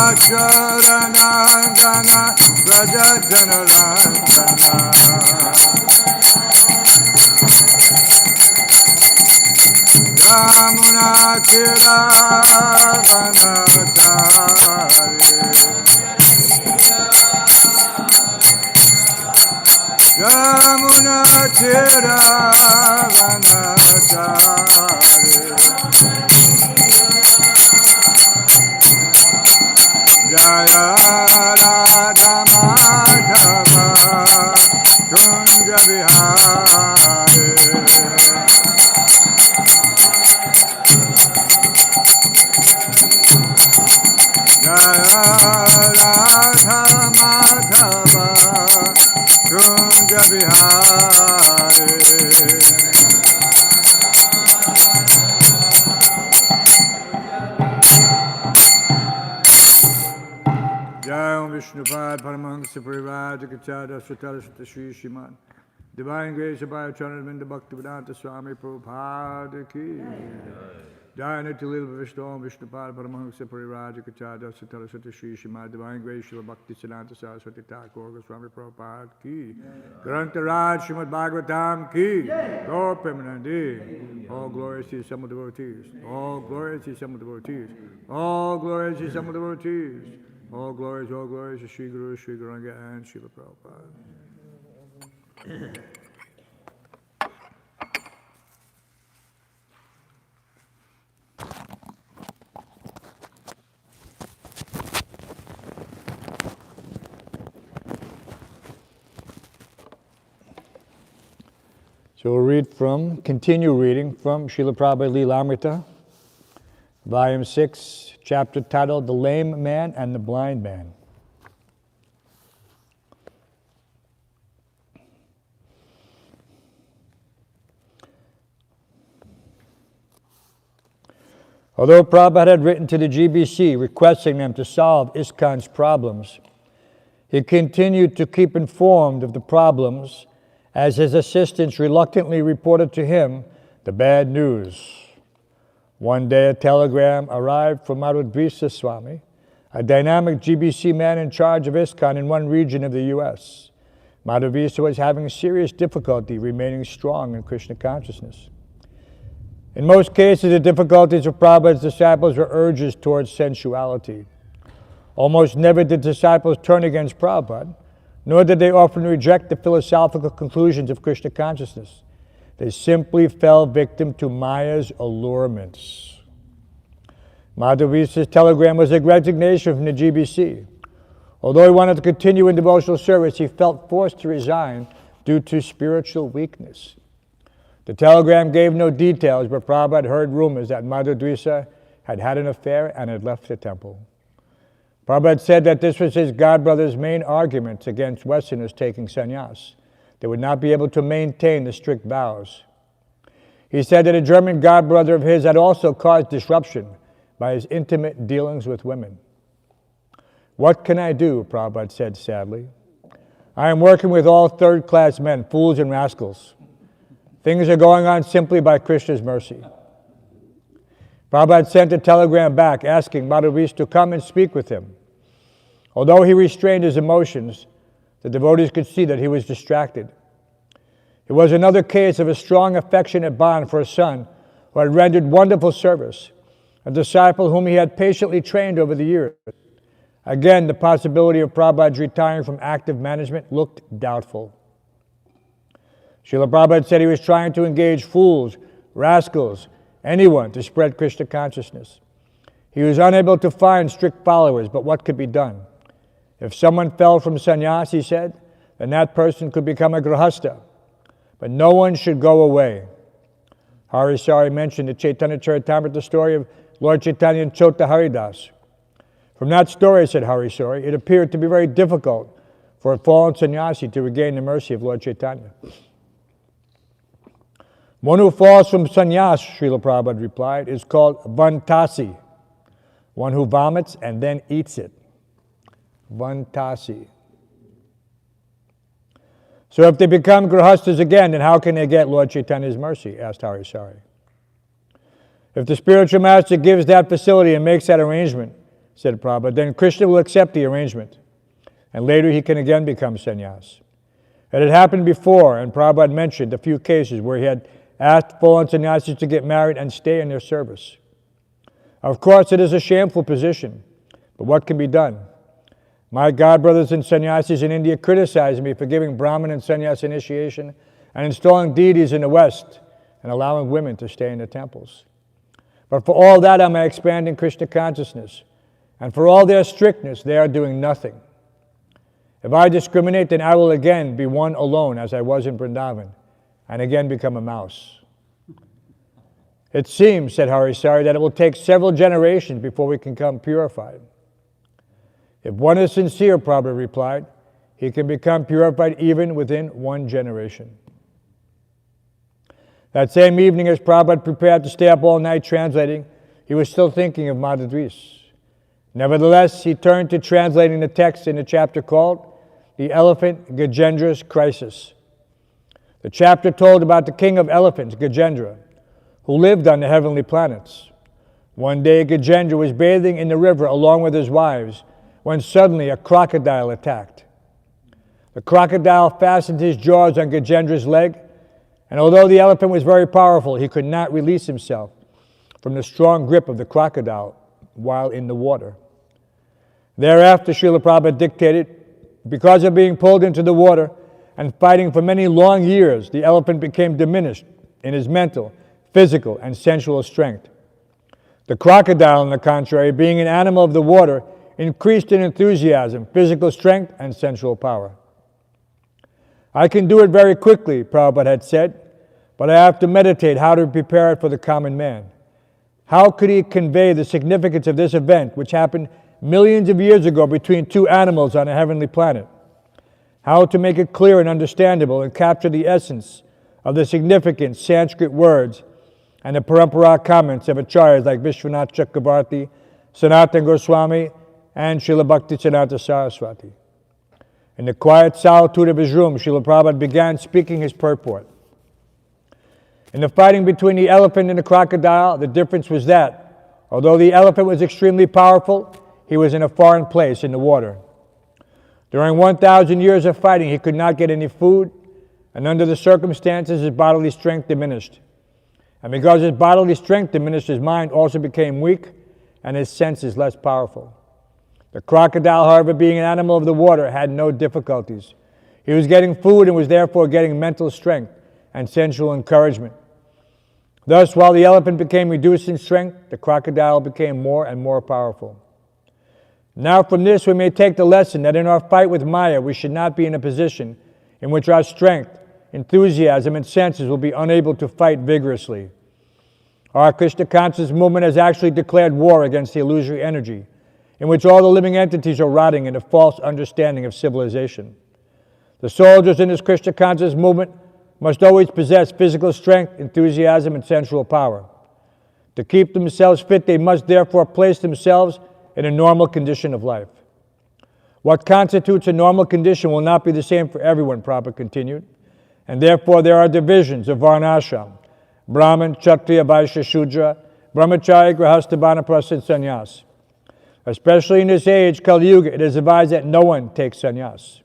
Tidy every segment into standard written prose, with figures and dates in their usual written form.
Sharanangana Rajajanarangana Yamuna Kiravanatare Yamuna Kiravanatare Jaya Radha Madhava Kunja Vihare Jaya Radha Madhava Kunja Vihare Jai Om Vishnupad Paramahansa Parivajagacharya Sutara Sutta Shri Shriman Divine Grace of Bhayacharya Bhaktivedanta Swami Prabhupada Ki Jai Nityalila Vishnu Om Vishnupad Paramahansa Parivajagacharya Sutara Sutta Shri Shriman Divine Grace Srila Bhakti Siddhanta Saraswati Thakur Swami Prabhupada Ki Grantha Raj Srimad Bhagavatam Ki Gaur Premanandi All glories to some of the devotees All glories to some of the devotees All glories to some of the devotees all glories to Sri Guru, Sri Gauranga, and Srila Prabhupada. So we'll continue reading from Srila Prabhupada Leelamrita, Volume 6, chapter titled, The Lame Man and the Blind Man. Although Prabhupada had written to the GBC requesting them to solve ISKCON's problems, he continued to keep informed of the problems as his assistants reluctantly reported to him the bad news. One day a telegram arrived from Hansarupa Swami, a dynamic GBC man in charge of ISKCON in one region of the U.S. Hansarupa was having serious difficulty remaining strong in Krishna consciousness. In most cases, the difficulties of Prabhupada's disciples were urges towards sensuality. Almost never did disciples turn against Prabhupada, nor did they often reject the philosophical conclusions of Krishna consciousness. They simply fell victim to Maya's allurements. Madhavisa's telegram was a resignation from the GBC. Although he wanted to continue in devotional service, he felt forced to resign due to spiritual weakness. The telegram gave no details, but Prabhupada heard rumors that Madhaviса had had an affair and had left the temple. Prabhupada said that this was his godbrother's main arguments against Westerners taking sannyas. They would not be able to maintain the strict vows. He said that a German godbrother of his had also caused disruption by his intimate dealings with women. What can I do? Prabhupada said sadly. I am working with all third-class men, fools and rascals. Things are going on simply by Krishna's mercy. Prabhupada sent a telegram back asking Madhavis to come and speak with him. Although he restrained his emotions, the devotees could see that he was distracted. It was another case of a strong affectionate bond for a son who had rendered wonderful service, a disciple whom he had patiently trained over the years. Again, the possibility of Prabhupada's retiring from active management looked doubtful. Srila Prabhupada said he was trying to engage fools, rascals, anyone to spread Krishna consciousness. He was unable to find strict followers, but what could be done? If someone fell from sannyas, he said, then that person could become a grihastha. But no one should go away. Harisari mentioned the Chaitanya Charitamrita story of Lord Chaitanya and Chota Haridas. From that story, said Harisari, it appeared to be very difficult for a fallen sannyasi to regain the mercy of Lord Chaitanya. One who falls from sannyas, Srila Prabhupada replied, is called vantasi, one who vomits and then eats it. Vantasi. So if they become grihasthas again, then how can they get Lord Chaitanya's mercy? Asked Harisari. If the spiritual master gives that facility and makes that arrangement, said Prabhupada, then Krishna will accept the arrangement, and later he can again become sannyas. It had happened before, and Prabhupada mentioned a few cases where he had asked fallen sannyasis to get married and stay in their service. Of course, it is a shameful position, but what can be done? My godbrothers and sannyasis in India criticized me for giving Brahmin and sannyas initiation and installing deities in the West and allowing women to stay in the temples. But for all that, I'm expanding Krishna consciousness. And for all their strictness, they are doing nothing. If I discriminate, then I will again be one alone as I was in Vrindavan, and again become a mouse. It seems, said Harisari, that it will take several generations before we can become purified. If one is sincere, Prabhupada replied, he can become purified even within one generation. That same evening, as Prabhupada prepared to stay up all night translating, he was still thinking of Madhudris. Nevertheless, he turned to translating the text in the chapter called The Elephant Gajendra's Crisis. The chapter told about the king of elephants, Gajendra, who lived on the heavenly planets. One day, Gajendra was bathing in the river along with his wives when suddenly a crocodile attacked. The crocodile fastened his jaws on Gajendra's leg, and although the elephant was very powerful, he could not release himself from the strong grip of the crocodile while in the water. Thereafter, Srila Prabhupada dictated, because of being pulled into the water and fighting for many long years, the elephant became diminished in his mental, physical, and sensual strength. The crocodile, on the contrary, being an animal of the water, increased in enthusiasm, physical strength, and sensual power. I can do it very quickly, Prabhupada had said, but I have to meditate how to prepare it for the common man. How could he convey the significance of this event, which happened millions of years ago between two animals on a heavenly planet? How to make it clear and understandable and capture the essence of the significant Sanskrit words and the parampara comments of acharyas like Vishwanath Chakravarti, Sanatana Goswami, and Srila Bhaktisiddhanta Saraswati. In the quiet solitude of his room, Srila Prabhupada began speaking his purport. In the fighting between the elephant and the crocodile, the difference was that, although the elephant was extremely powerful, he was in a foreign place in the water. During 1,000 years of fighting, he could not get any food, and under the circumstances, his bodily strength diminished. And because his bodily strength diminished, his mind also became weak, and his senses less powerful. The crocodile, however, being an animal of the water, had no difficulties. He was getting food and was therefore getting mental strength and sensual encouragement. Thus, while the elephant became reduced in strength, the crocodile became more and more powerful. Now from this we may take the lesson that in our fight with Maya we should not be in a position in which our strength, enthusiasm, and senses will be unable to fight vigorously. Our Krishna conscious movement has actually declared war against the illusory energy, in which all the living entities are rotting in a false understanding of civilization. The soldiers in this Krishna conscious movement must always possess physical strength, enthusiasm, and sensual power. To keep themselves fit, they must therefore place themselves in a normal condition of life. What constitutes a normal condition will not be the same for everyone, Prabhupada continued, and therefore there are divisions of Varnashram, Brahman, Kshatriya, Vaishya, Shudra, Brahmachari, Grahastha, Vanaprastha, and Sannyas. Especially in this age, Kali Yuga, it is advised that no one takes sannyas.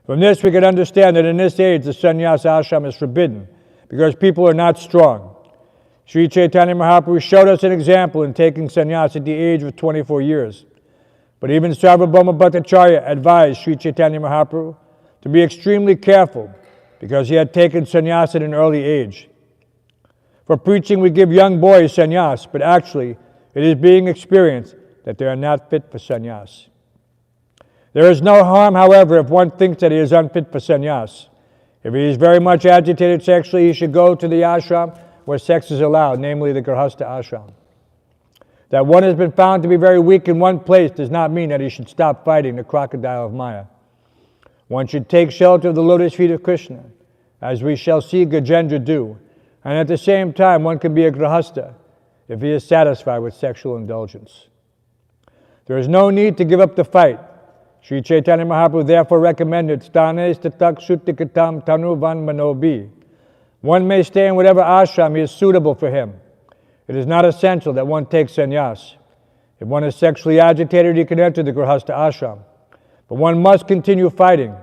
From this, we can understand that in this age, the sannyas ashram is forbidden because people are not strong. Sri Chaitanya Mahaprabhu showed us an example in taking sannyas at the age of 24 years. But even Sarvabhauma Bhattacharya advised Sri Chaitanya Mahaprabhu to be extremely careful because he had taken sannyas at an early age. For preaching, we give young boys sannyas, but actually, it is being experienced that they are not fit for sannyas. There is no harm, however, if one thinks that he is unfit for sannyas. If he is very much agitated sexually, he should go to the ashram where sex is allowed, namely the Grahastha ashram. That one has been found to be very weak in one place does not mean that he should stop fighting the crocodile of Maya. One should take shelter of the lotus feet of Krishna, as we shall see Gajendra do, and at the same time one can be a Grahastha if he is satisfied with sexual indulgence. There is no need to give up the fight. Sri Chaitanya Mahaprabhu therefore recommended Sthanes tatak shuttikatam tanuvan manobi. One may stay in whatever ashram is suitable for him. It is not essential that one take sannyas. If one is sexually agitated, he can enter the Grihastha ashram. But one must continue fighting.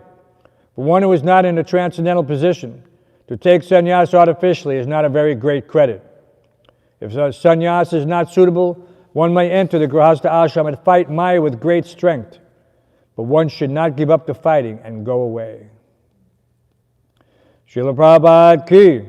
For one who is not in a transcendental position, to take sannyas artificially is not a very great credit. If sannyas is not suitable, one may enter the Grihastha ashram and fight Maya with great strength. But one should not give up the fighting and go away. Srila Prabhupada ki.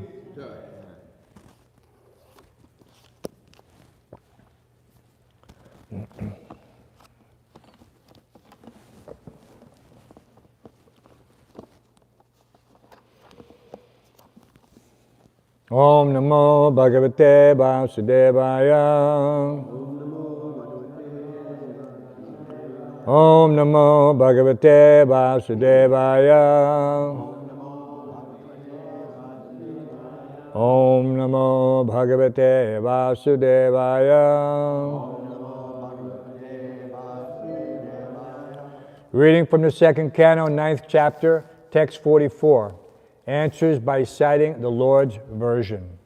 Om Namo Bhagavate Vasudevaya. Om Namo Bhagavate Vasudevaya. Om Namo Bhagavate Vasudevaya. Reading from the second canto, 9th chapter, text 44. Answers by citing the Lord's version.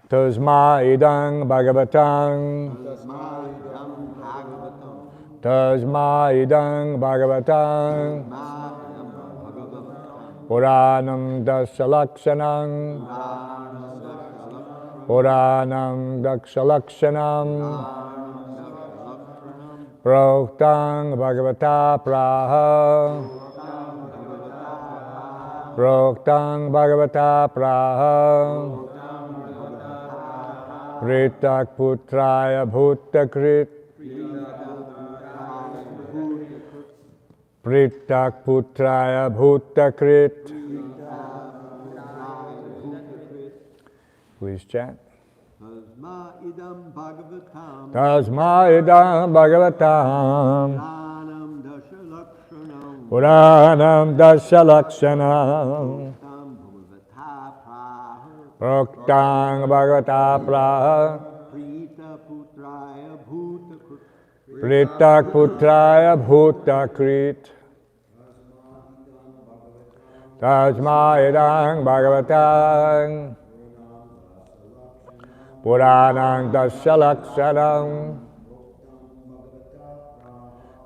Tasma idang bhagavatam. Tasma idang bhagavatam. Puranam dasalaksanam. Puranam dasalaksanam. Proktang bhagavata praha. Proktang bhagavata praha. Ritak putraya bhutakrit. Pritak putraya bhutakrit. Please chant. Tasma idam bhagavatam. Tasma idam bhagavatam. Puranam Puranam dasalakshanam. Proktang bhagavata praha. Pritak putraya bhutakrit. Tasma idam bhagavatam. Puranam dasalaksanam.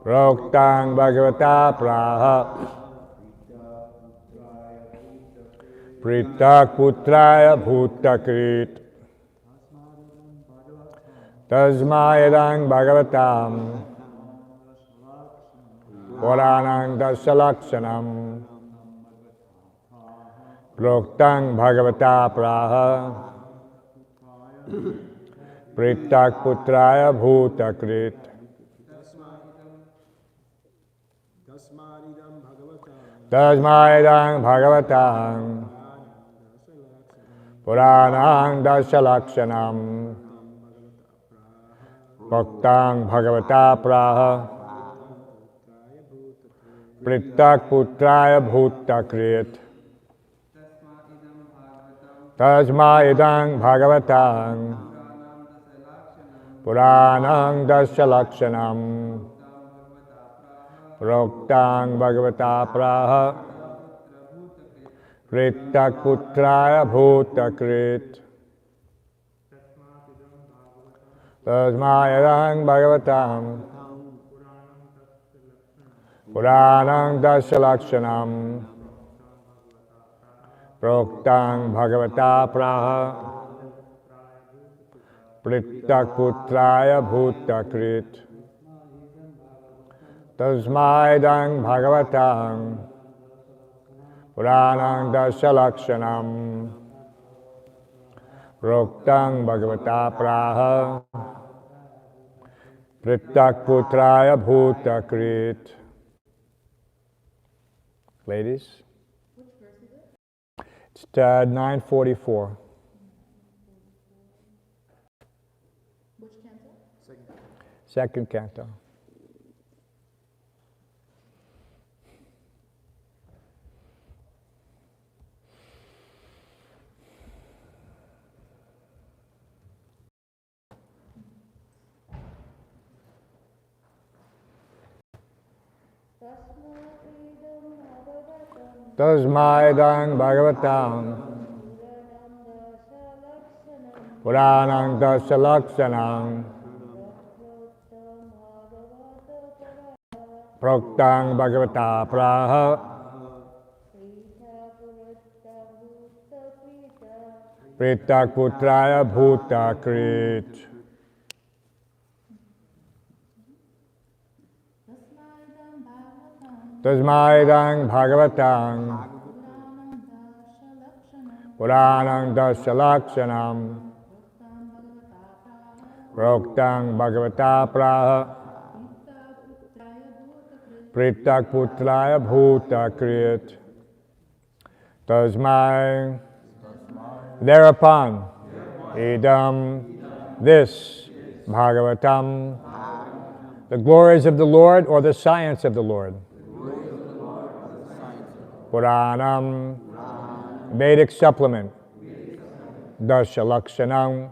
Proktang bhagavata praha. Pritak putraya bhutakrit. Tasmayadang bhagavatam. Puranang dasalaksanam. Proktang bhagavata praha. Pritak putraya bhutakrit. Tasmaidang bhagavatam. Puranang dasalaksanam. Proktang bhagavata praha. Pritak putraya bhutakrit. Tasmaidang bhagavatam. Puranang dasalaksanam. Proktang bhagavata praha. Pritak putraya bhutakrit. Tasmayadang bhagavatam. Puranang dasalaksanam. Proktang bhagavata praha. Pritak putraya bhutakrit. Tasmaidang bhagavatam. Puranang dasalaksanam. Proktang bhagavata praha. Pritak putraya bhutakrit. Ladies? It's 944. Which canto? Second canto. Tasmaidang bhagavatam. Puranang Dāsa Lakshanam Proktang Bhagavata Praha Pritak Putraya Bhuta Krit. Tasmaidang Bhagavatang Puranang Dāsa Lakshanam Proktang Bhagavata Praha Pritak Putraya Bhuta Krit. Tasmai. Thereupon, idam, this, Bhagavatam, the glories of the Lord or the science of the Lord. Puranam, Vedic supplement. Dasha Lakshanam,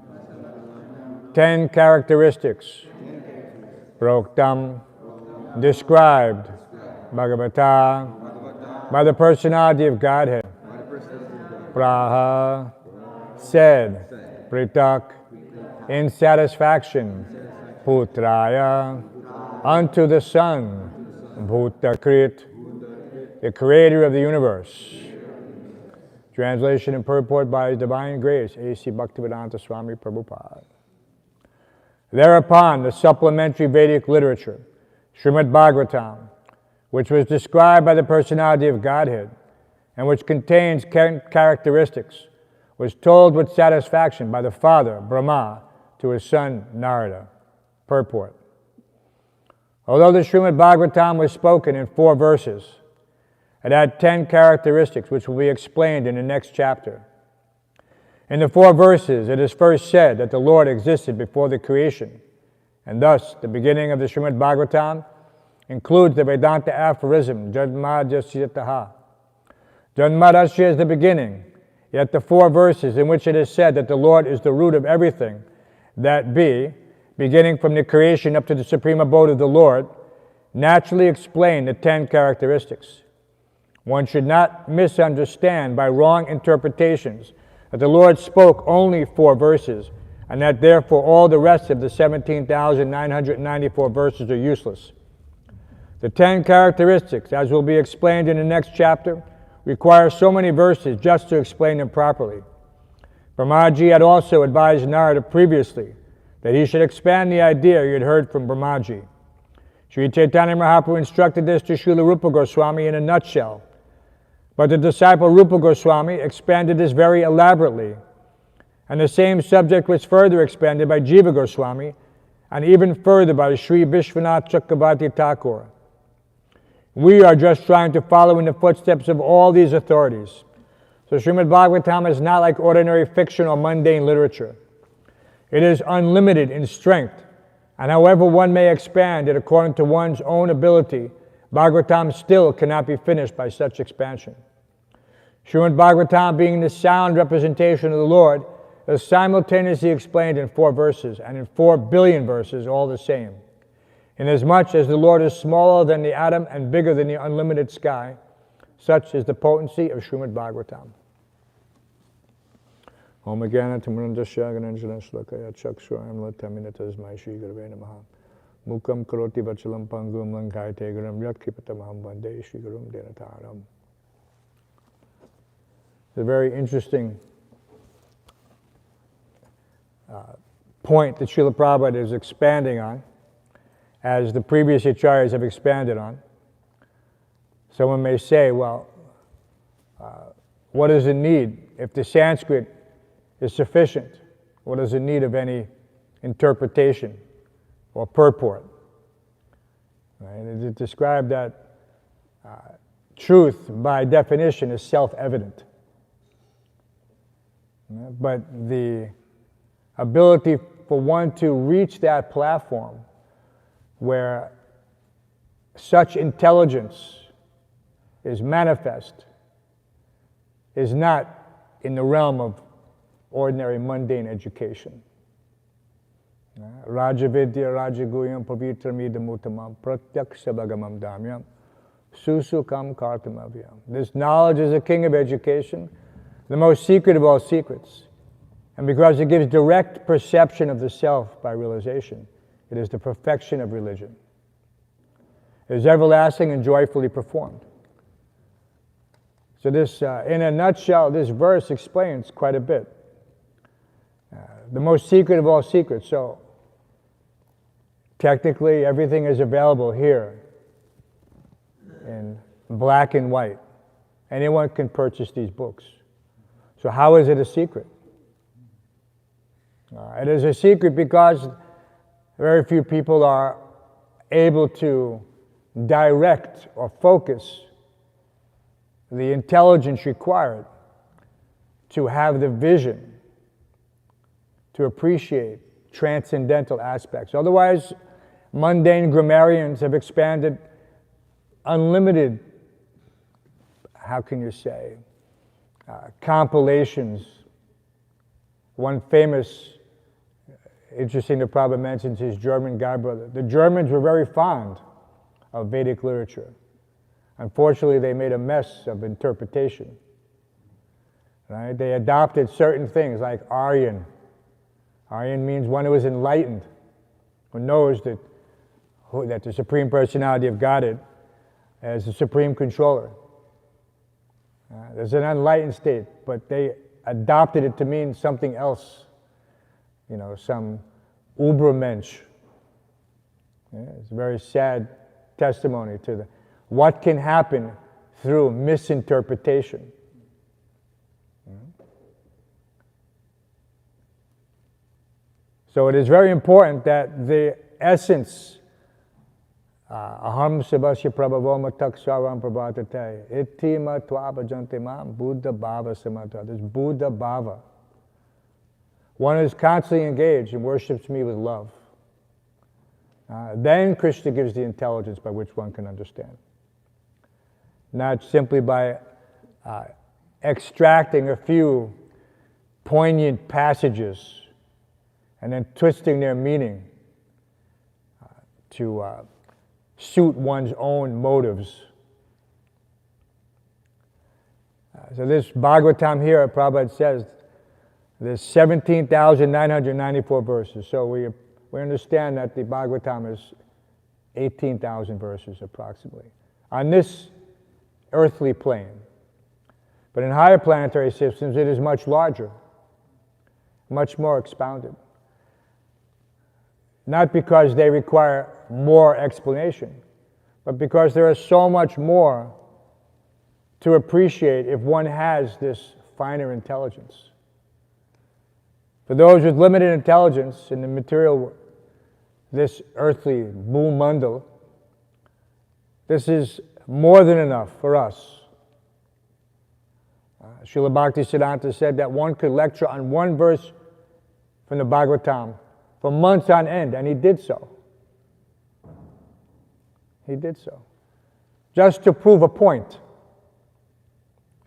10 characteristics. Proktam, described. Bhagavata, by the personality of Godhead. Praha, said. Pritak, in satisfaction. Putraya, unto the Son. Bhutakrit, the creator of the universe. Translation and purport by His Divine Grace, A.C. Bhaktivedanta Swami Prabhupada. Thereupon, the supplementary Vedic literature, Srimad Bhagavatam, which was described by the personality of Godhead, and which contains characteristics, was told with satisfaction by the Father, Brahma, to his son, Narada. Purport. Although the Srimad Bhagavatam was spoken in 4 verses, it had 10 characteristics which will be explained in the next chapter. In the 4 verses, it is first said that the Lord existed before the creation, and thus the beginning of the Srimad Bhagavatam includes the Vedanta aphorism, Janmadhyasya. Janmadhyasya is the beginning, yet the 4 verses in which it is said that the Lord is the root of everything, that beginning from the creation up to the supreme abode of the Lord, naturally explain the 10 characteristics. One should not misunderstand by wrong interpretations that the Lord spoke only 4 verses, and that therefore all the rest of the 17,994 verses are useless. The 10 characteristics, as will be explained in the next chapter, require so many verses just to explain them properly. Brahmaji had also advised Narada previously that he should expand the idea he had heard from Brahmaji. Sri Chaitanya Mahaprabhu instructed this to Srila Rupa Goswami in a nutshell, but the disciple Rupa Goswami expanded this very elaborately, and the same subject was further expanded by Jiva Goswami, and even further by Sri Vishwanath Chakravarti Thakur. We are just trying to follow in the footsteps of all these authorities. So Srimad Bhagavatam is not like ordinary fiction or mundane literature. It is unlimited in strength, and however one may expand it according to one's own ability, Bhagavatam still cannot be finished by such expansion. Srimad Bhagavatam, being the sound representation of the Lord, is simultaneously explained in 4 verses and in 4 billion verses all the same. Inasmuch as the Lord is smaller than the atom and bigger than the unlimited sky, such is the potency of Srimad Bhagavatam. Om Jnana Timirandasya Gananjana Shlakaya Chakshurayam Latamina Tasmai Shri Gurave Namaha Mukam Karoti Vachalam Pangum Lankaya Tegaram Yatkripatamaham Vande Shri Gurum Denataram. It's a very interesting point that Srila Prabhupada is expanding on, as the previous acharyas have expanded on. Someone may say, well, what does it need? If the Sanskrit is sufficient, what does it need of any interpretation or purport? Right? And it described that truth, by definition, is self-evident. But the ability for one to reach that platform where such intelligence is manifest is not in the realm of ordinary mundane education. Rajavidya Rajaguyam Pavitramidamuttamam Pratyakshabagamam Damyam Susukam Kartamavyam. This knowledge is the king of education, the most secret of all secrets. And because it gives direct perception of the self by realization, it is the perfection of religion. It is everlasting and joyfully performed. So this, in a nutshell, this verse explains quite a bit. The most secret of all secrets. So technically, everything is available here in black and white. Anyone can purchase these books. So how is it a secret? It is a secret because very few people are able to direct or focus the intelligence required to have the vision to appreciate transcendental aspects. Otherwise, mundane grammarians have expanded unlimited, how can you say, compilations. One famous, interesting the Prabhupada mentions his German godbrother. The Germans were very fond of Vedic literature. Unfortunately, they made a mess of interpretation. Right? They adopted certain things like Aryan. Aryan means one who is enlightened, who knows that the Supreme Personality of Godhead is the Supreme Controller. There's an unenlightened state, but they adopted it to mean something else. You know, some Ubermensch. Yeah, it's a very sad testimony to what can happen through misinterpretation. So it is very important that the essence, aham savasya prabhavoma taksaram prabhatate, itima tvabhajante mam buddha bhava samatva. This Buddha bhava. One is constantly engaged and worships me with love. Then Krishna gives the intelligence by which one can understand. Not simply by extracting a few poignant passages and then twisting their meaning to suit one's own motives. So this Bhagavatam here, Prabhupada says, there's 17,994 verses. So we understand that the Bhagavatam is 18,000 verses approximately on this earthly plane. But in higher planetary systems, it is much larger, much more expounded. Not because they require more explanation, but because there is so much more to appreciate if one has this finer intelligence. For those with limited intelligence in the material, this earthly bhumandal, this is more than enough for us. Srila Bhaktisiddhanta said that one could lecture on one verse from the Bhagavatam for months on end, and he did so. He did so. Just to prove a point.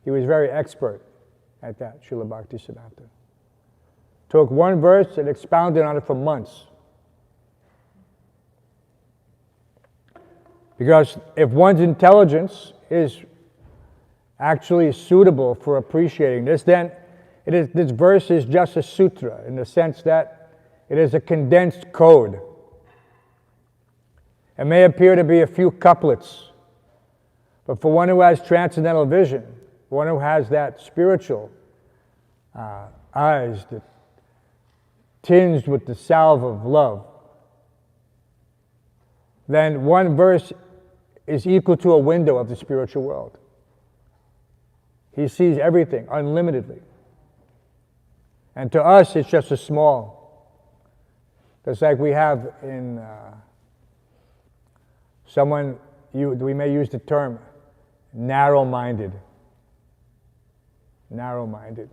He was very expert at that, Srila Bhaktisiddhanta. Took one verse and expounded on it for months. Because if one's intelligence is actually suitable for appreciating this, then this verse is just a sutra in the sense that it is a condensed code. It may appear to be a few couplets, but for one who has transcendental vision, one who has that spiritual eyes that tinged with the salve of love, then one verse is equal to a window of the spiritual world. He sees everything unlimitedly. And to us, it's just a small. It's like we have in someone, we may use the term narrow-minded. Narrow-minded.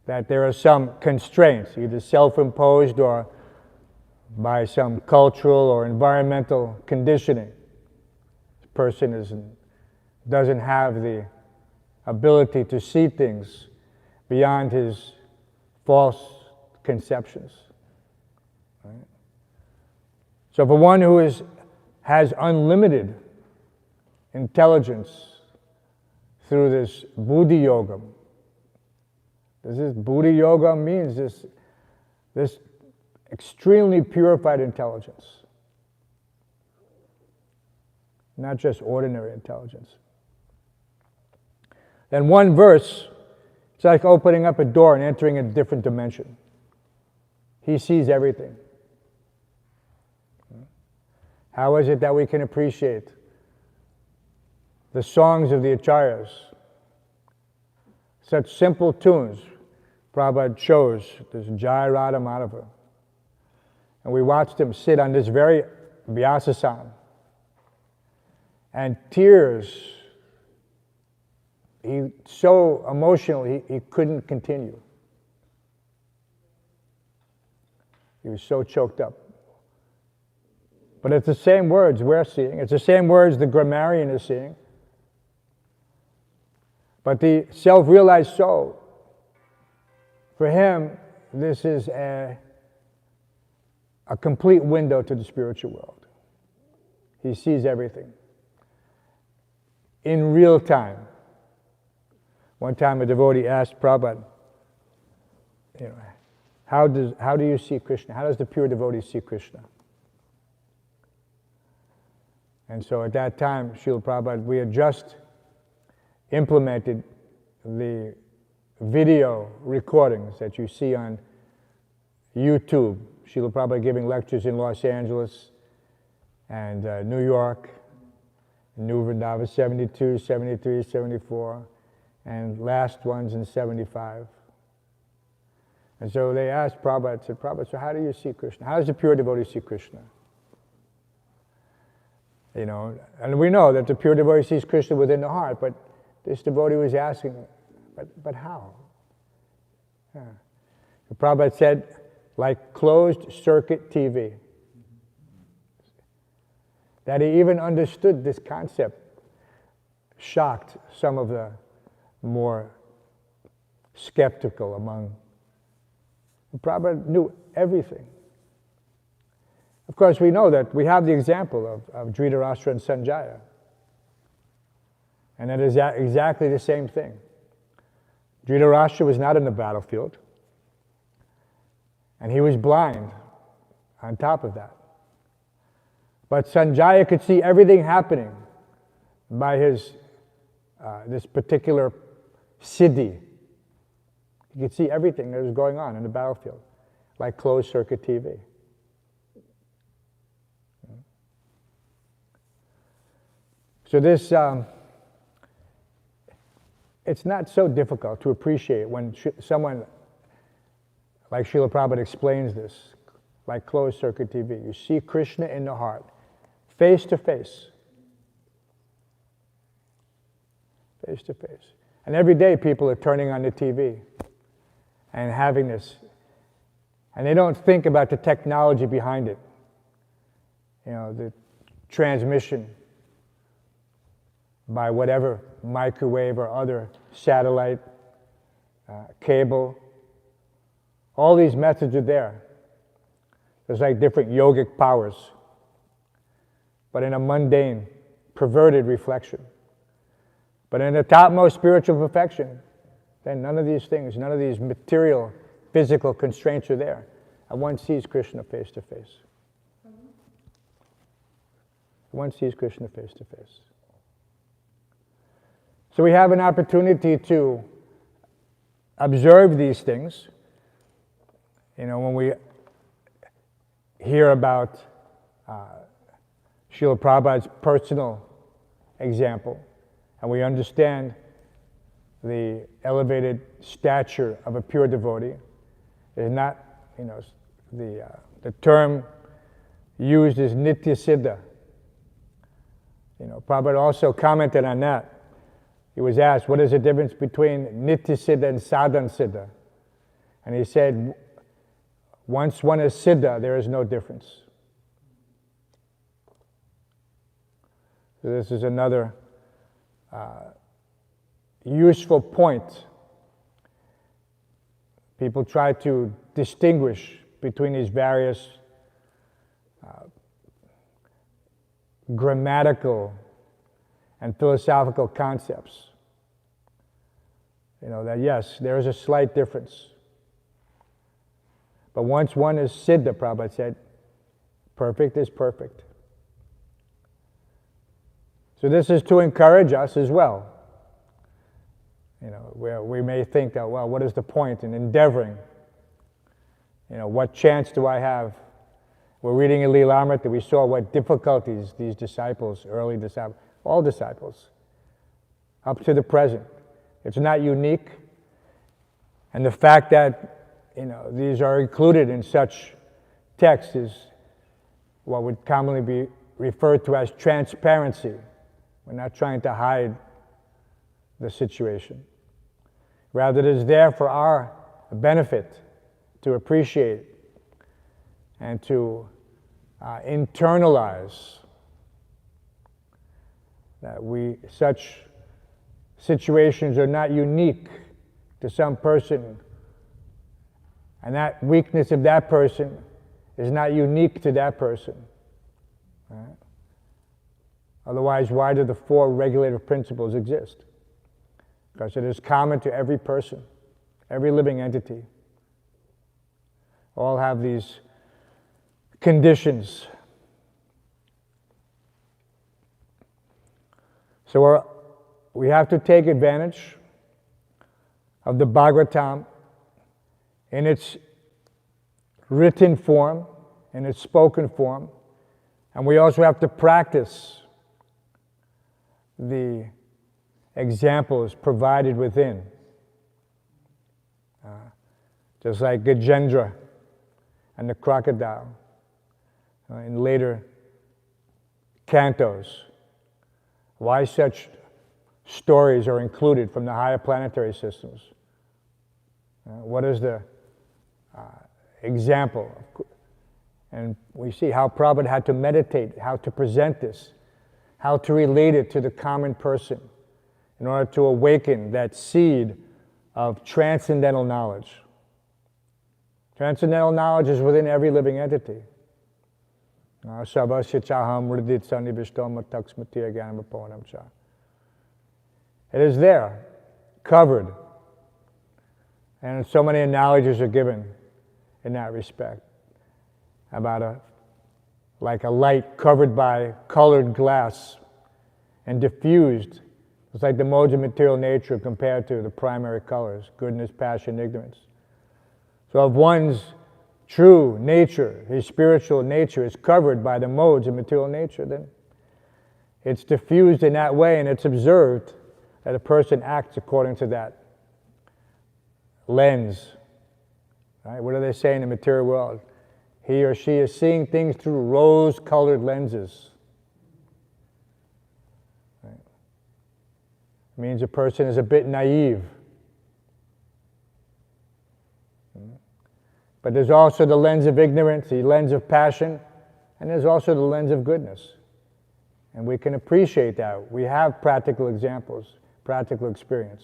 That there are some constraints, either self-imposed or by some cultural or environmental conditioning. The person doesn't have the ability to see things beyond his false conceptions. Right? So for one who has unlimited intelligence through this Buddhi Yoga, This Buddha yoga means this extremely purified intelligence, not just ordinary intelligence. Then one verse, it's like opening up a door and entering a different dimension. He sees everything. How is it that we can appreciate the songs of the acharyas? Such simple tunes. Prabhupada chose this Jai Radha Madhava. And we watched him sit on this very Vyasasana. And tears, he so emotional, he couldn't continue. He was so choked up. But it's the same words we're seeing. It's the same words the grammarian is seeing. But the self-realized soul, for him, this is a complete window to the spiritual world. He sees everything in real time. One time a devotee asked Prabhupada, how do you see Krishna? How does the pure devotee see Krishna? And so at that time, Srila Prabhupada, we had just implemented the video recordings that you see on YouTube. Srila Prabhupada giving lectures in Los Angeles and New York, New Vrindavan 72, 73, 74, and last ones in 75. And so they asked Prabhupada, said, Prabhupada, so how do you see Krishna? How does the pure devotee see Krishna? And we know that the pure devotee sees Krishna within the heart, but this devotee was asking, but how? Yeah. Prabhupada said, like closed circuit TV. That he even understood this concept shocked some of the more skeptical among. Prabhupada knew everything. Of course, we know that we have the example of Dhritarashtra and Sanjaya. And that is exactly the same thing. Dhritarashtra was not in the battlefield, and he was blind on top of that. But Sanjaya could see everything happening by his this particular siddhi. He could see everything that was going on in the battlefield, like closed circuit TV. So this, it's not so difficult to appreciate when someone like Srila Prabhupada explains this, like closed circuit TV. You see Krishna in the heart, face to face. Face to face. And every day people are turning on the TV and having this. And they don't think about the technology behind it. The transmission by whatever microwave or other satellite, cable. All these methods are there. There's like different yogic powers, but in a mundane, perverted reflection. But in the topmost spiritual perfection, then none of these things, none of these material, physical constraints are there. And one sees Krishna face to face. One sees Krishna face to face. So we have an opportunity to observe these things. When we hear about Srila Prabhupada's personal example, and we understand the elevated stature of a pure devotee, is not, the term used is nitya siddha. Prabhupada also commented on that. He was asked, what is the difference between nitya siddha and sadhana siddha? And he said, once one is siddha, there is no difference. So this is another useful point. People try to distinguish between these various grammatical and philosophical concepts. That yes, there is a slight difference. But once one is siddha, Prabhupada said, perfect is perfect. So this is to encourage us as well. Where we may think that, well, what is the point in endeavoring? What chance do I have? We're reading in Leelamrita, we saw what difficulties these disciples, early disciples, all disciples, up to the present. It's not unique. And the fact that, these are included in such texts is what would commonly be referred to as transparency. We're not trying to hide the situation. Rather, it is there for our benefit to appreciate and to internalize that such situations are not unique to some person, and that weakness of that person is not unique to that person. Right? Otherwise, why do the four regulative principles exist? Because it is common to every person, every living entity. All have these conditions. So we have to take advantage of the Bhagavatam in its written form, in its spoken form, and we also have to practice the examples provided within. Just like Gajendra and the crocodile in later cantos. Why such stories are included from the higher planetary systems. What is the example? And we see how Prabhupada had to meditate, how to present this, how to relate it to the common person in order to awaken that seed of transcendental knowledge. Transcendental knowledge is within every living entity. It is there, covered. And so many analogies are given in that respect. About like a light covered by colored glass and diffused. It's like the modes of material nature compared to the primary colors, goodness, passion, ignorance. So if one's true nature, his spiritual nature is covered by the modes of material nature, then it's diffused in that way, and it's observed that a person acts according to that lens. Right? What do they say in the material world? He or she is seeing things through rose-colored lenses. Right? It means a person is a bit naive. But there's also the lens of ignorance, the lens of passion, and there's also the lens of goodness. And we can appreciate that. We have practical examples, practical experience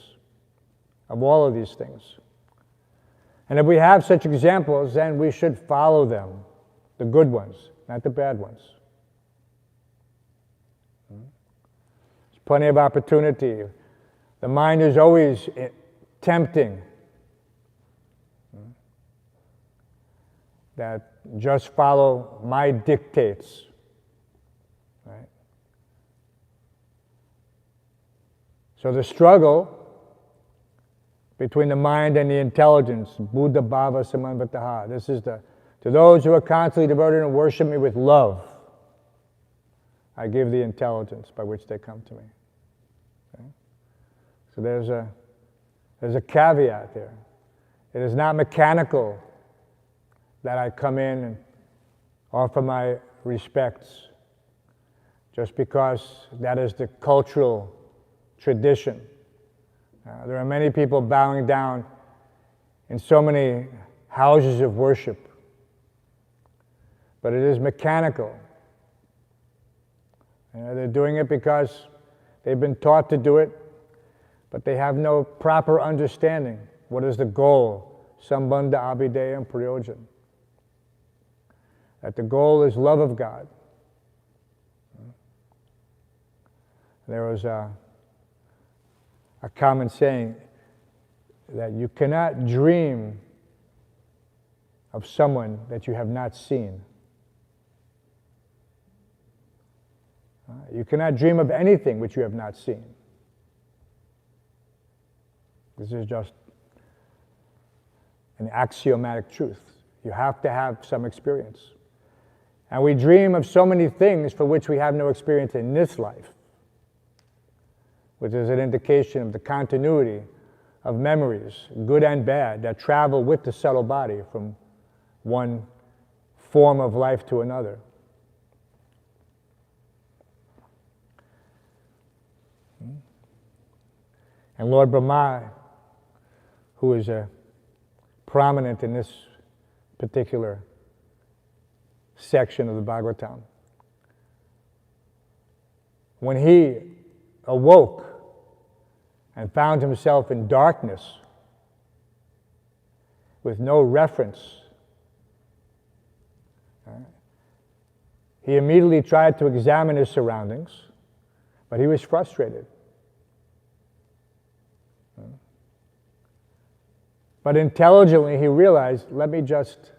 of all of these things. And if we have such examples, then we should follow them, the good ones, not the bad ones. There's plenty of opportunity. The mind is always tempting. That just follow my dictates, right? So the struggle between the mind and the intelligence, Buddha Bhava Samanvataha, this is to those who are constantly devoted and worship me with love, I give the intelligence by which they come to me. Okay? So there's a caveat there. It is not mechanical that I come in and offer my respects just because that is the cultural tradition. There are many people bowing down in so many houses of worship, but it is mechanical. They're doing it because they've been taught to do it, but they have no proper understanding. What is the goal? Sambandha abhideyam prayojan. That the goal is love of God. There was a common saying, that you cannot dream of someone that you have not seen. You cannot dream of anything which you have not seen. This is just an axiomatic truth. You have to have some experience. And we dream of so many things for which we have no experience in this life, which is an indication of the continuity of memories, good and bad, that travel with the subtle body from one form of life to another. And Lord Brahma, who is prominent in this particular section of the Bhagavatam, when he awoke and found himself in darkness with no reference, he immediately tried to examine his surroundings, but he was frustrated. But intelligently he realized, let me just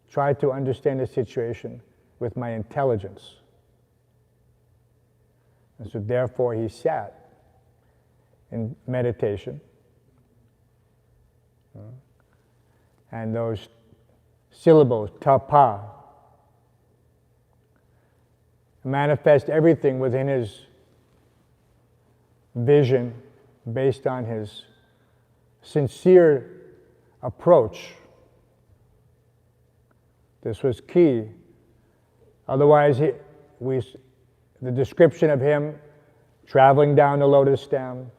try to understand the situation with my intelligence. And so therefore he sat in meditation. And those syllables, tapa, manifest everything within his vision based on his sincere approach. This was key. Otherwise, the description of him traveling down the lotus stem,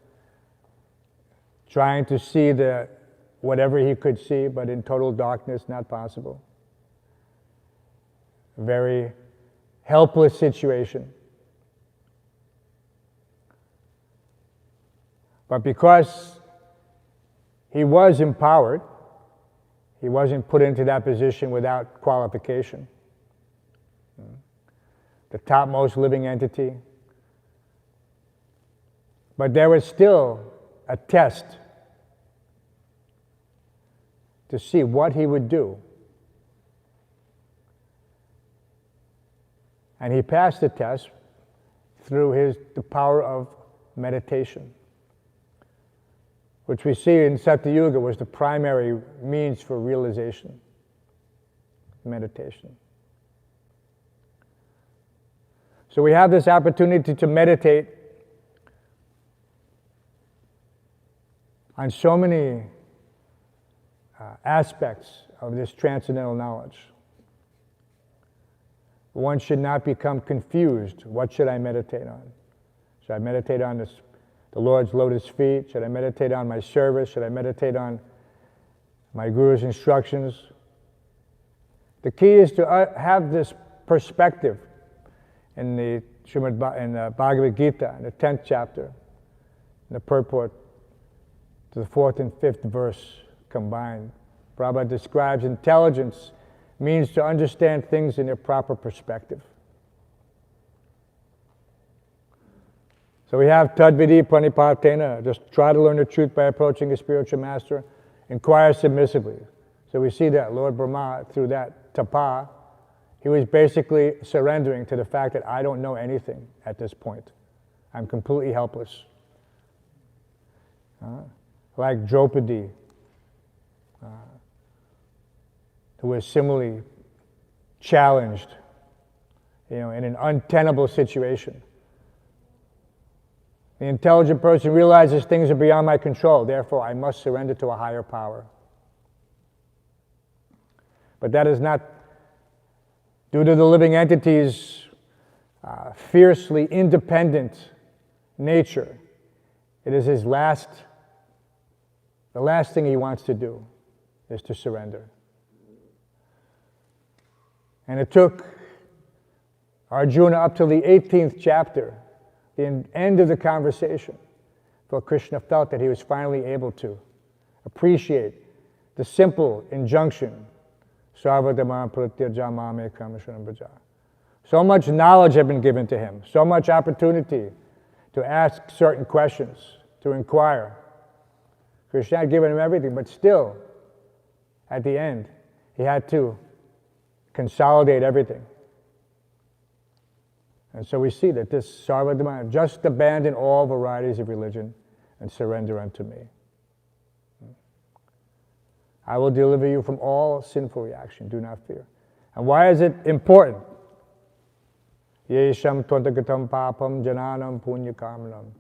trying to see whatever he could see, but in total darkness, not possible. A very helpless situation. But because he was empowered, he wasn't put into that position without qualification. The topmost living entity. But there was still a test to see what he would do. And he passed the test through the power of meditation, which we see in Satyuga was the primary means for realization, meditation. So we have this opportunity to meditate on so many aspects of this transcendental knowledge. One should not become confused. What should I meditate on? Should I meditate on the Lord's lotus feet? Should I meditate on my service? Should I meditate on my Guru's instructions? The key is to have this perspective in the Bhagavad Gita, in the 10th chapter, in the purport to the 4th and 5th verse combined. Prabhupada describes intelligence means to understand things in their proper perspective. So we have Tadvidi Pranipatena, just try to learn the truth by approaching a spiritual master, inquire submissively. So we see that Lord Brahma, through that tapa, he was basically surrendering to the fact that I don't know anything at this point. I'm completely helpless. Like Draupadi, who was similarly challenged, in an untenable situation. The intelligent person realizes things are beyond my control, therefore I must surrender to a higher power. But that is not due to the living entity's fiercely independent nature. It is the last thing he wants to do is to surrender. And it took Arjuna up to the 18th chapter, the end of the conversation, for Krishna felt that he was finally able to appreciate the simple injunction, Sarvadhamma pratyaja mame kamashunam bhaja. So much knowledge had been given to him, so much opportunity to ask certain questions, to inquire. Krishna had given him everything, but still, at the end, he had to consolidate everything. And so we see that this Sarvadharma, just abandon all varieties of religion and surrender unto me. I will deliver you from all sinful reaction, do not fear. And why is it important? Yesham tvantagatam papam jananam punya karmanam.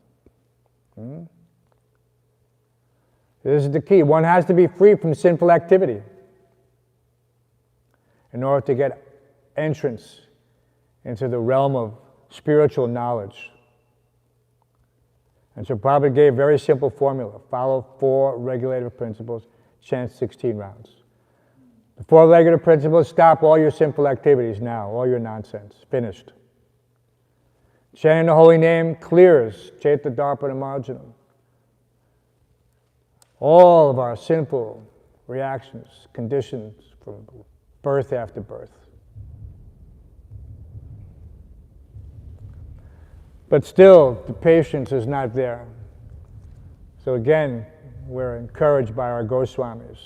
This is the key. One has to be free from sinful activity in order to get entrance into the realm of spiritual knowledge. And so Prabhupada gave a very simple formula. Follow 4 regulative principles, chant 16 rounds. The 4 regulative principles: stop all your sinful activities now, all your nonsense, finished. Chanting the holy name clears Chaita Darpana Marjanam. All of our sinful reactions, conditions from birth after birth. But still, the patience is not there. So again, we're encouraged by our Goswamis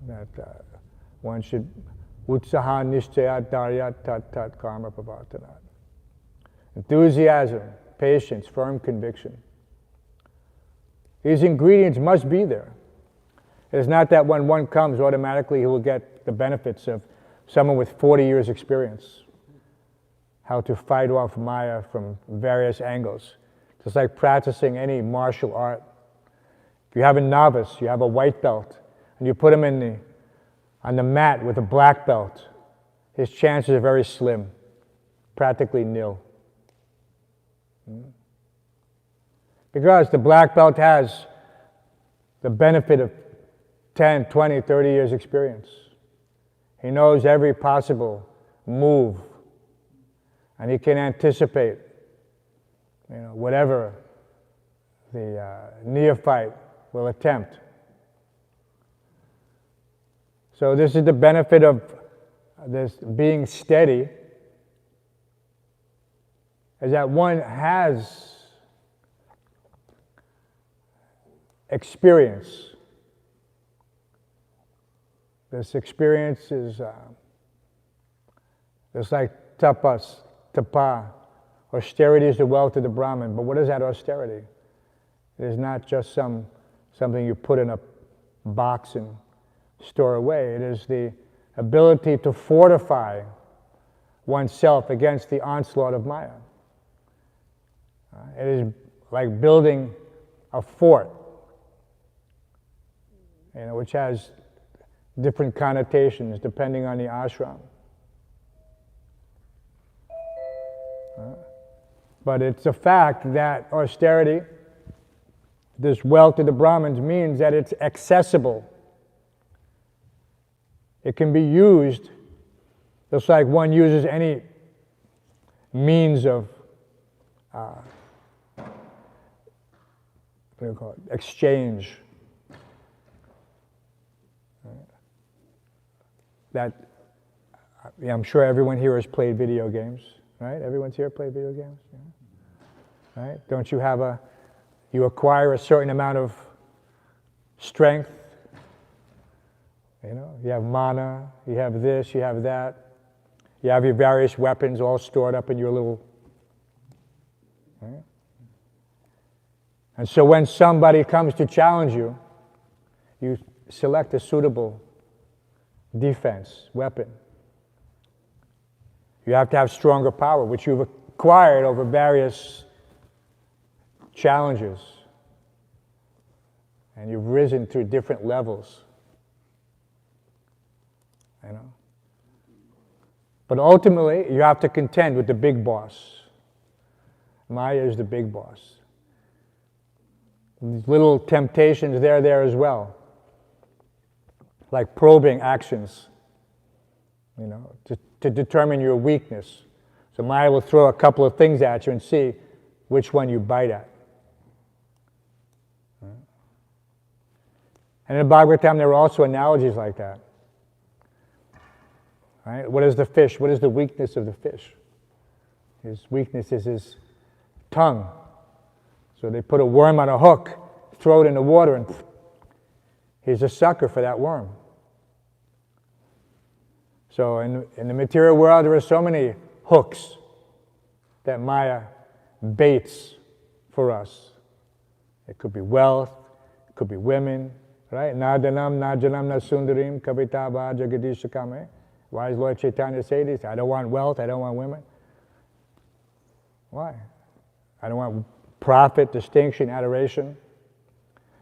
that one should utsaha nishchayat daryat tat tat karma pravartanat. Enthusiasm, patience, firm conviction. These ingredients must be there. It's not that when one comes, automatically he will get the benefits of someone with 40 years experience. How to fight off Maya from various angles. Just like practicing any martial art. If you have a novice, you have a white belt, and you put him on the mat with a black belt, his chances are very slim, practically nil. Because the black belt has the benefit of 10, 20, 30 years experience. He knows every possible move, and he can anticipate, whatever the neophyte will attempt. So this is the benefit of this being steady, is that one has experience. This experience is it's like tapa. Austerity is the wealth of the Brahmin. But what is that austerity? It is not just something you put in a box and store away. It is the ability to fortify oneself against the onslaught of Maya. It is like building a fort, which has different connotations depending on the ashram. But it's a fact that austerity, this wealth of the Brahmins, means that it's accessible. It can be used just like one uses any means of exchange. That I'm sure everyone here has played video games, right? Everyone's here played video games, right? Don't you have you acquire a certain amount of strength? You have mana, you have this, you have that. You have your various weapons all stored up in your little, right? And so when somebody comes to challenge you, you select a suitable defense, weapon. You have to have stronger power, which you've acquired over various challenges. And you've risen through different levels. But ultimately, you have to contend with the big boss. Maya is the big boss. These little temptations, they're there as well. Like probing actions, to determine your weakness. So Maya will throw a couple of things at you and see which one you bite at. And in Bhagavatam, there are also analogies like that. Right? What is the fish? What is the weakness of the fish? His weakness is his tongue. So they put a worm on a hook, throw it in the water, and he's a sucker for that worm. So in the material world, there are so many hooks that Maya baits for us. It could be wealth, it could be women, right? Nadanam, najanam, nasundarim, kavitava, jagadishakame. Why does Lord Chaitanya say this? I don't want wealth, I don't want women. Why? I don't want profit, distinction, adoration.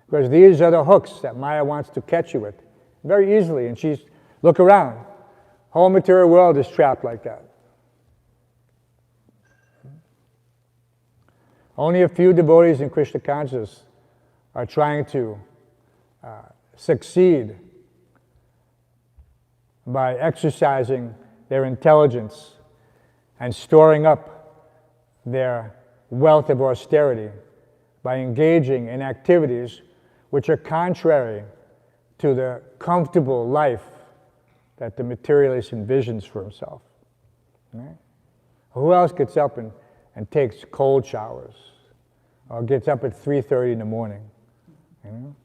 Because these are the hooks that Maya wants to catch you with very easily. And look around. Whole material world is trapped like that. Only a few devotees in Krishna consciousness are trying to succeed by exercising their intelligence and storing up their wealth of austerity by engaging in activities which are contrary to the comfortable life that the materialist envisions for himself. Right? Who else gets up and takes cold showers or gets up at 3:30 in the morning, you know?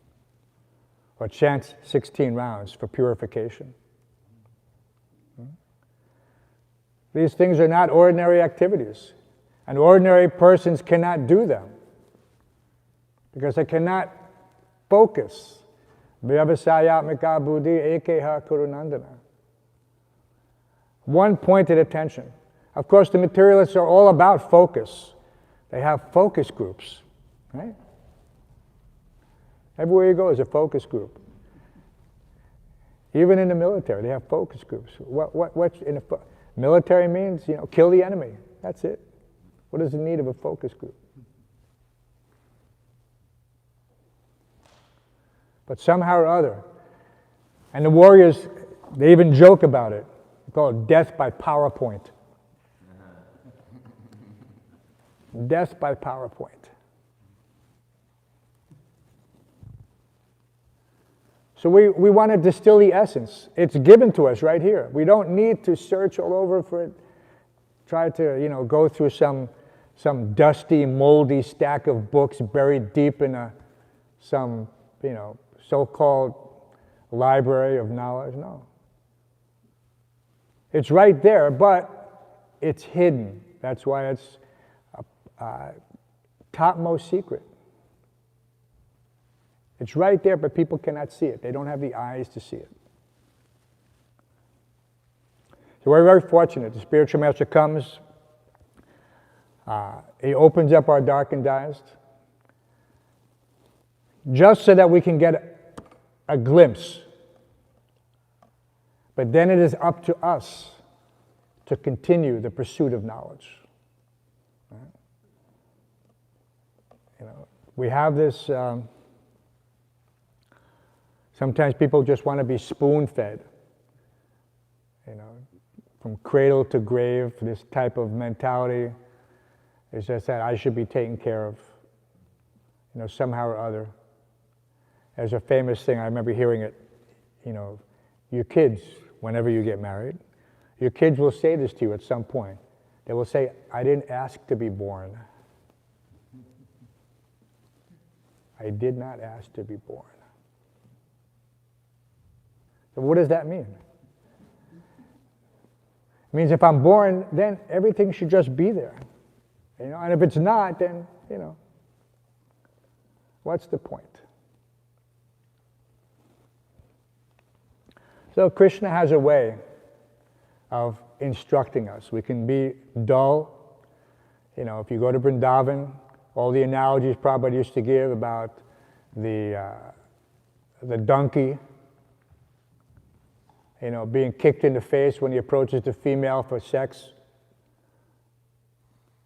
Or chants 16 rounds for purification? These things are not ordinary activities, and ordinary persons cannot do them because they cannot focus. Vyavasayatmika buddhi ekeha kurunandana. One pointed attention. Of course, the materialists are all about focus. They have focus groups, right? Everywhere you go is a focus group. Even in the military, they have focus groups. What's in a military means, kill the enemy. That's it. What is the need of a focus group? But somehow or other, and the warriors, they even joke about it. They call it death by PowerPoint. Death by PowerPoint. So we want to distill the essence. It's given to us right here. We don't need to search all over for it, try to, go through some dusty, moldy stack of books buried deep in some, so-called library of knowledge. No. It's right there, but it's hidden. That's why it's topmost secret. It's right there, but people cannot see it. They don't have the eyes to see it. So we're very fortunate. The spiritual master comes. He opens up our darkened eyes just so that we can get a glimpse. But then it is up to us to continue the pursuit of knowledge. Right? We have this... Sometimes people just want to be spoon-fed, from cradle to grave. This type of mentality is just that I should be taken care of, somehow or other. There's a famous thing, I remember hearing it, your kids, whenever you get married, your kids will say this to you at some point. They will say, I didn't ask to be born. I did not ask to be born. So what does that mean? It means if I'm born, then everything should just be there. And if it's not, then, what's the point? So Krishna has a way of instructing us. We can be dull. If you go to Vrindavan, all the analogies Prabhupada used to give about the donkey, being kicked in the face when he approaches the female for sex.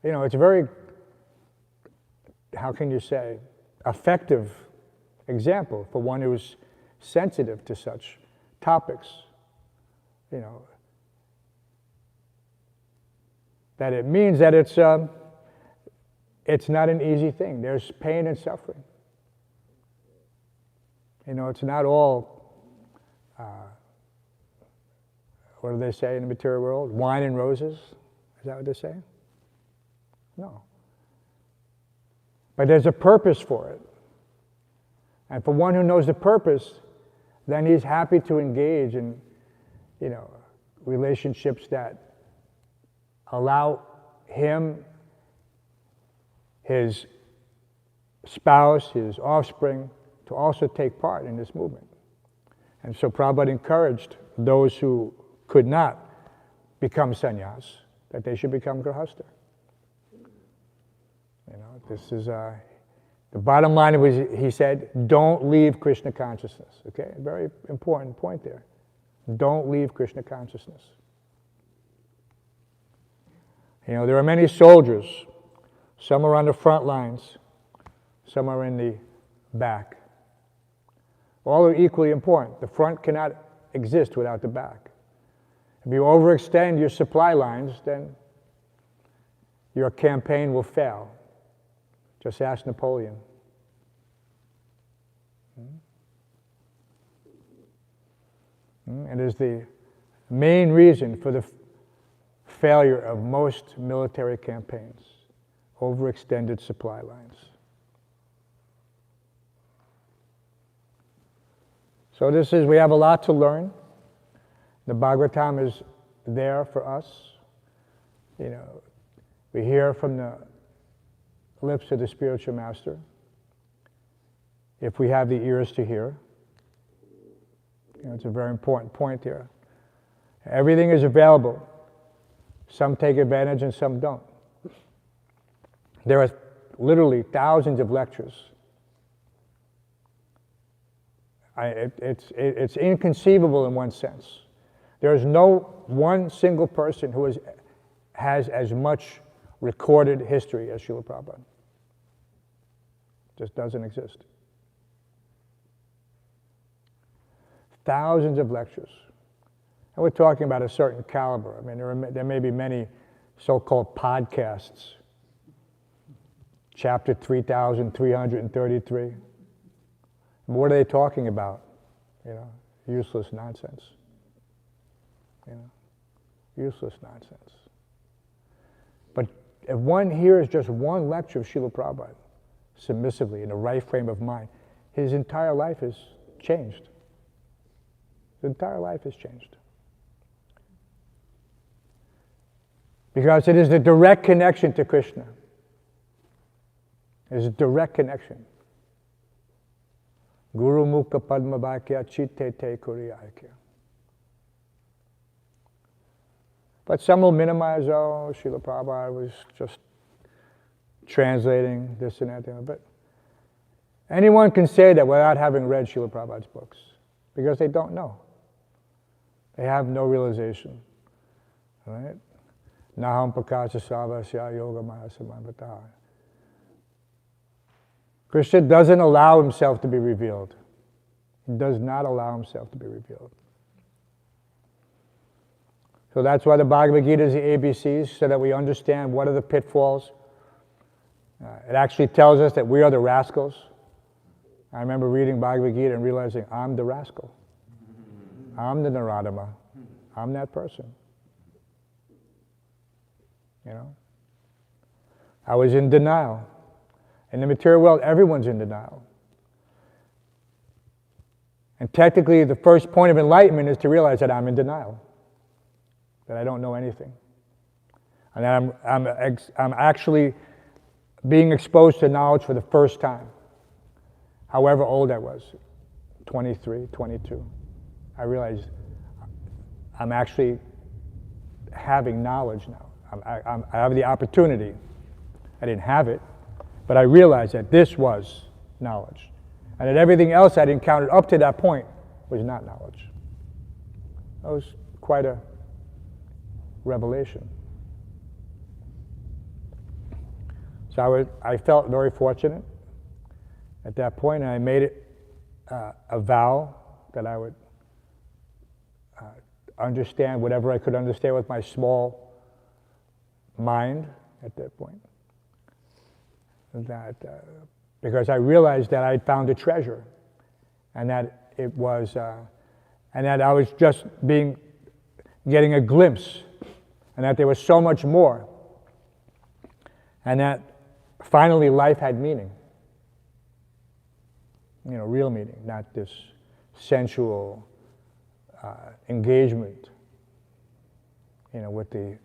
It's a very, how can you say, effective example for one who's sensitive to such topics. That it means that it's not an easy thing. There's pain and suffering. It's not all, what do they say in the material world? Wine and roses? Is that what they say? No. But there's a purpose for it. And for one who knows the purpose, then he's happy to engage in, relationships that allow him, his spouse, his offspring, to also take part in this movement. And so Prabhupada encouraged those who could not become sannyas, that they should become grihastha. This is, the bottom line was, he said, don't leave Krishna consciousness, okay? Very important point there. Don't leave Krishna consciousness. There are many soldiers. Some are on the front lines. Some are in the back. All are equally important. The front cannot exist without the back. If you overextend your supply lines, then your campaign will fail. Just ask Napoleon. It is the main reason for the failure of most military campaigns, overextended supply lines. So we have a lot to learn. The Bhagavatam is there for us. We hear from the lips of the spiritual master, if we have the ears to hear. It's a very important point here. Everything is available. Some take advantage and some don't. There are literally thousands of lectures. It's inconceivable in one sense. There is no one single person who has as much recorded history as Srila Prabhupada. Just doesn't exist. Thousands of lectures. And we're talking about a certain caliber. I mean, there may be many so-called podcasts. Chapter 3,333. What are they talking about? Useless nonsense. Useless nonsense. But if one hears just one lecture of Srila Prabhupada, submissively, in the right frame of mind, his entire life is changed. His entire life is changed. Because it is the direct connection to Krishna. It is a direct connection. Guru Mukha Padma Bhakya Chitte Te Kuriyakya. But some will minimize, Srila Prabhupada was just translating this and that. But anyone can say that without having read Srila Prabhupada's books, because they don't know. They have no realization. Right? Naham Prakasha Savasya Yoga Mahasamabhata. Krishna doesn't allow himself to be revealed. He does not allow himself to be revealed. So that's why the Bhagavad Gita is the ABCs, so that we understand what are the pitfalls. It actually tells us that we are the rascals. I remember reading Bhagavad Gita and realizing I'm the rascal. I'm the Naradama. I'm that person. I was in denial. In the material world, everyone's in denial. And technically, the first point of enlightenment is to realize that I'm in denial, that I don't know anything, and that I'm actually being exposed to knowledge for the first time. However old I was, 23, 22, I realized I'm actually having knowledge now. I have the opportunity. I didn't have it, but I realized that this was knowledge, and that everything else I'd encountered up to that point was not knowledge. That was quite a revelation. So I felt very fortunate at that point, and I made it a vow that I would understand whatever I could understand with my small mind at that point. That because I realized that I'd found a treasure, and that it was, and that I was just getting a glimpse, and that there was so much more, and that finally life had meaning. Real meaning, not this sensual engagement, with the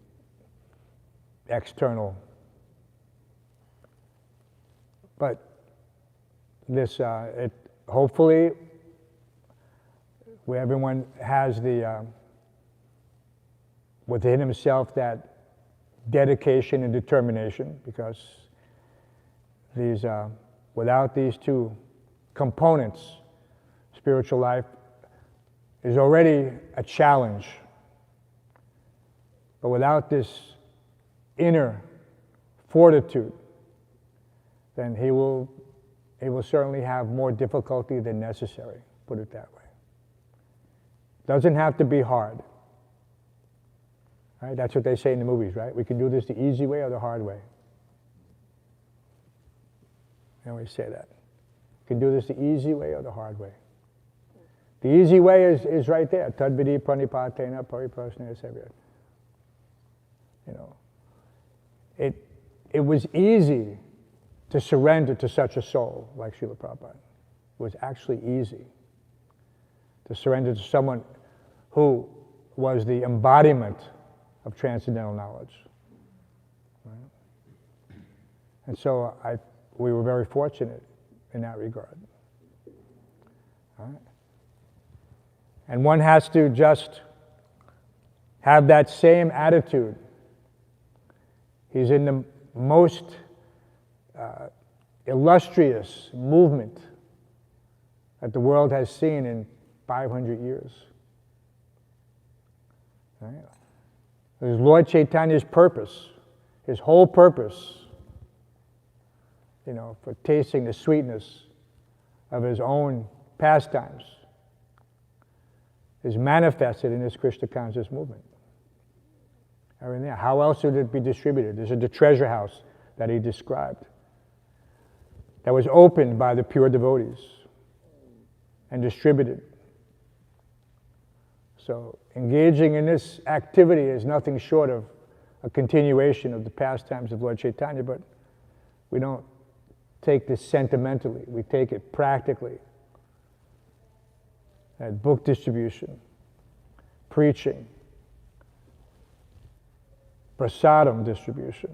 external. But this, hopefully, where everyone has within himself that dedication and determination, because these, without these two components, spiritual life is already a challenge. But without this inner fortitude, then he will certainly have more difficulty than necessary, put it that way. Doesn't have to be hard. Right? That's what they say in the movies, right? We can do this the easy way or the hard way. They always say that. You can do this the easy way or the hard way. The easy way is right there. Tadvidi pranipatena pariprasna sevya. It was easy to surrender to such a soul like Srila Prabhupada. It was actually easy to surrender to someone who was the embodiment of transcendental knowledge. Right? And so we were very fortunate in that regard. All right? And one has to just have that same attitude. He's in the most illustrious movement that the world has seen in 500 years. Right? It was Lord Chaitanya's purpose, his whole purpose, for tasting the sweetness of his own pastimes, is manifested in this Krishna conscious movement. Everything there. How else would it be distributed? There's the treasure house that he described that was opened by the pure devotees and distributed. So engaging in this activity is nothing short of a continuation of the pastimes of Lord Chaitanya, but we don't take this sentimentally. We take it practically. That book distribution, preaching, prasadam distribution,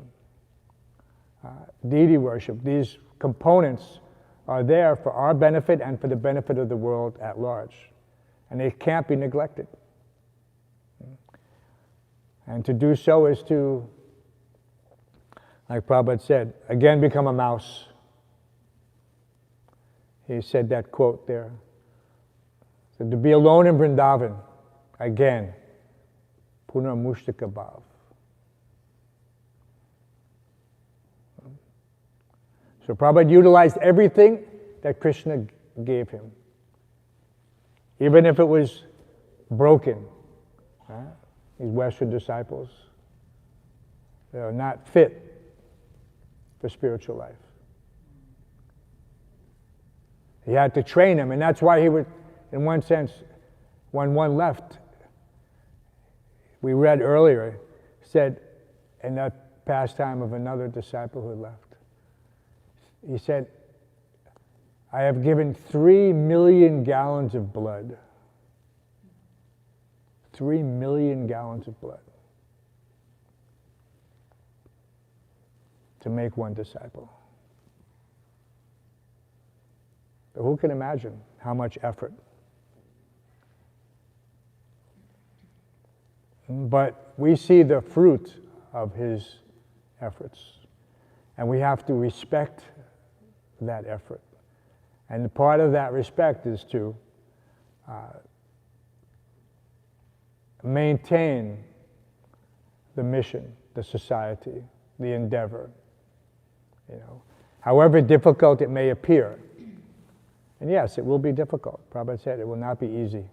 deity worship, these components are there for our benefit and for the benefit of the world at large. And they can't be neglected. And to do so is to, like Prabhupada said, again become a mouse. He said that quote there. So to be alone in Vrindavan, again, punar mushtaka bhav. So Prabhupada utilized everything that Krishna gave him, even if it was broken. Right? These Western disciples, they are not fit for spiritual life. He had to train them, and that's why he would, in one sense, when one left, we read earlier, said in that pastime of another disciple who left, he said, I have given 3 million gallons of blood. 3 million gallons of blood to make one disciple. But who can imagine how much effort? But we see the fruit of his efforts, and we have to respect that effort. And part of that respect is to maintain the mission, the society, the endeavor, however difficult it may appear. And yes, it will be difficult. Prabhupada said it will not be easy.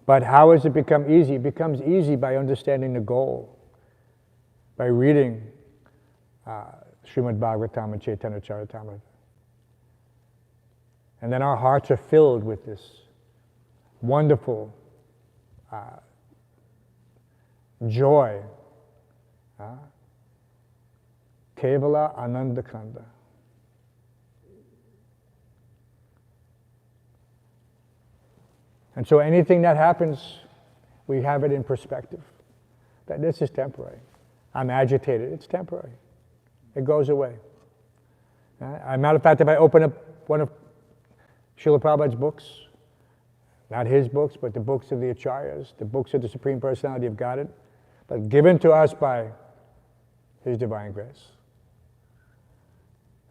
But how has it become easy? It becomes easy by understanding the goal, by reading Srimad Bhagavatam and Chaitanya Charitamrita. And then our hearts are filled with this wonderful joy. Kevala Anandakanda. And so anything that happens, we have it in perspective. That this is temporary. I'm agitated, it's temporary. It goes away. As a matter of fact, if I open up one of Srila Prabhupada's books, not his books, but the books of the Acharyas, the books of the Supreme Personality of Godhead, but given to us by His divine grace,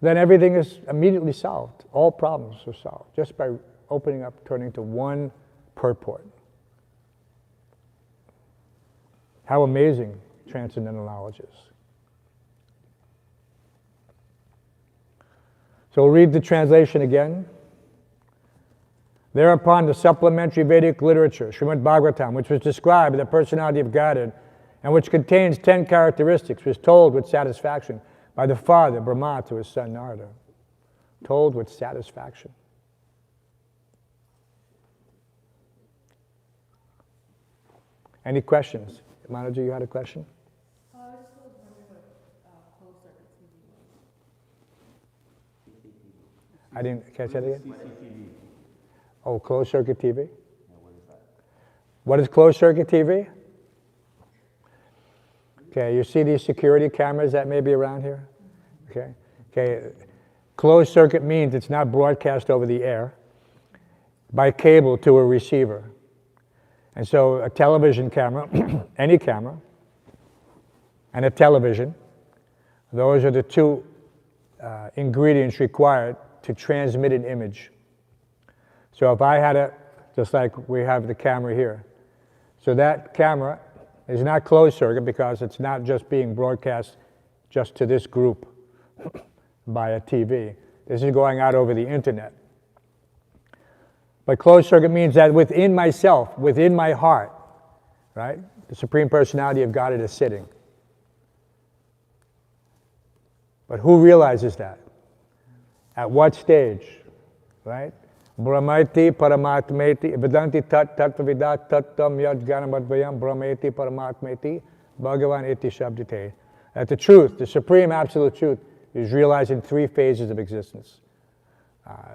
then everything is immediately solved. All problems are solved just by opening up, turning to one purport. How amazing transcendental knowledge is. So we'll read the translation again. Thereupon the supplementary Vedic literature, Srimad Bhagavatam, which was described the personality of Godhead and which contains 10 characteristics, was told with satisfaction by the father, Brahma, to his son Narada. Told with satisfaction. Any questions? Manaji, you had a question? I just was wondering what closed circuit TV was. I didn't catch that again? Oh, closed circuit TV? What is closed circuit TV? Okay, you see these security cameras that may be around here? Okay. Okay. Closed circuit means it's not broadcast over the air by cable to a receiver. And so a television camera, any camera, and a television, those are the two ingredients required to transmit an image. So if I had just like we have the camera here, so that camera is not closed circuit because it's not just being broadcast just to this group by a TV. This is going out over the internet. But closed circuit means that within myself, within my heart, right, the Supreme Personality of Godhead is sitting. But who realizes that? At what stage, right? Brahmaiti paramatmeti vedanti tat tattvavidat tattam yad jnanamadvayam brahmaiti paramatmeti bhagavan iti shabdite. That the truth, the supreme absolute truth, is realized in three phases of existence.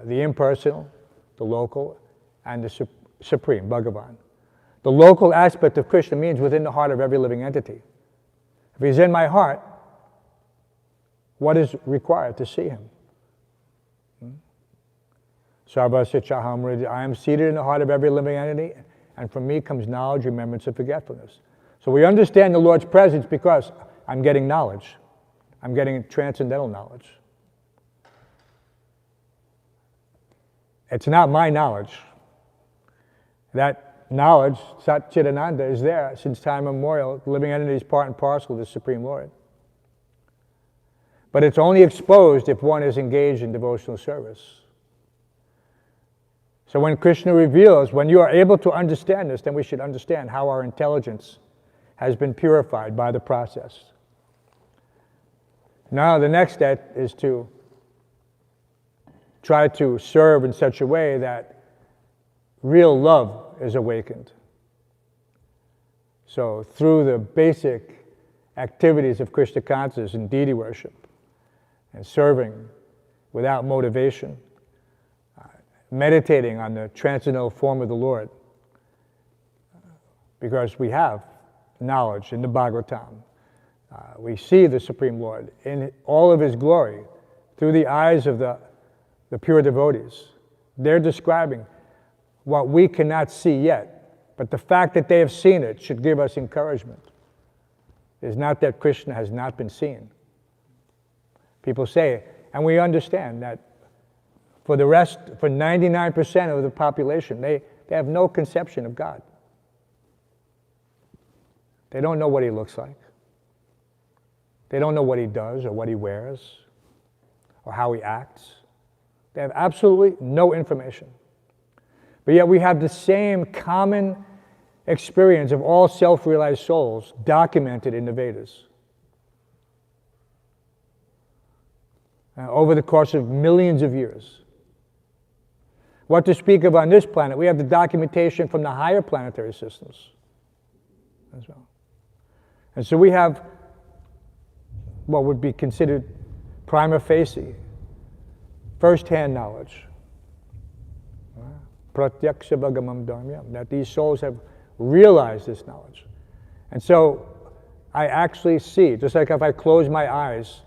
The impersonal, the local, and the supreme, Bhagavan. The local aspect of Krishna means within the heart of every living entity. If he's in my heart, what is required to see him? Sarvasya Chaham, I am seated in the heart of every living entity, and from me comes knowledge, remembrance, and forgetfulness. So we understand the Lord's presence because I'm getting knowledge. I'm getting transcendental knowledge. It's not my knowledge. That knowledge, Sat Chidananda, is there since time immemorial. The living entity is part and parcel of the Supreme Lord. But it's only exposed if one is engaged in devotional service. So when Krishna reveals, when you are able to understand this, then we should understand how our intelligence has been purified by the process. Now the next step is to try to serve in such a way that real love is awakened. So through the basic activities of Krishna consciousness and deity worship and serving without motivation, meditating on the transcendental form of the Lord, because we have knowledge in the Bhagavatam. We see the Supreme Lord in all of His glory through the eyes of the pure devotees. They're describing what we cannot see yet, but the fact that they have seen it should give us encouragement. It's not that Krishna has not been seen. People say, and we understand that for the rest, for 99% of the population, they have no conception of God. They don't know what He looks like. They don't know what He does or what He wears or how He acts. They have absolutely no information. But yet we have the same common experience of all self-realized souls documented in the Vedas. Over the course of millions of years. What to speak of on this planet, we have the documentation from the higher planetary systems as well. And so we have what would be considered prima facie, first-hand knowledge. pratyaksha bhagamam dharmyam, that these souls have realized this knowledge. And so I actually see, just like if I close my eyes,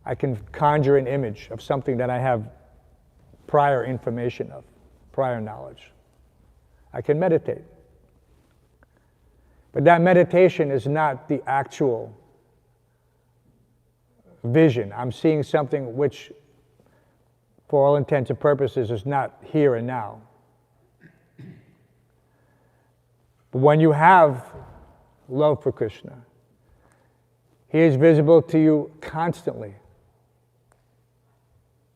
I can conjure an image of something that I have prior information of, prior knowledge. I can meditate. But that meditation is not the actual vision. I'm seeing something which, for all intents and purposes, is not here and now. But when you have love for Krishna, He is visible to you constantly.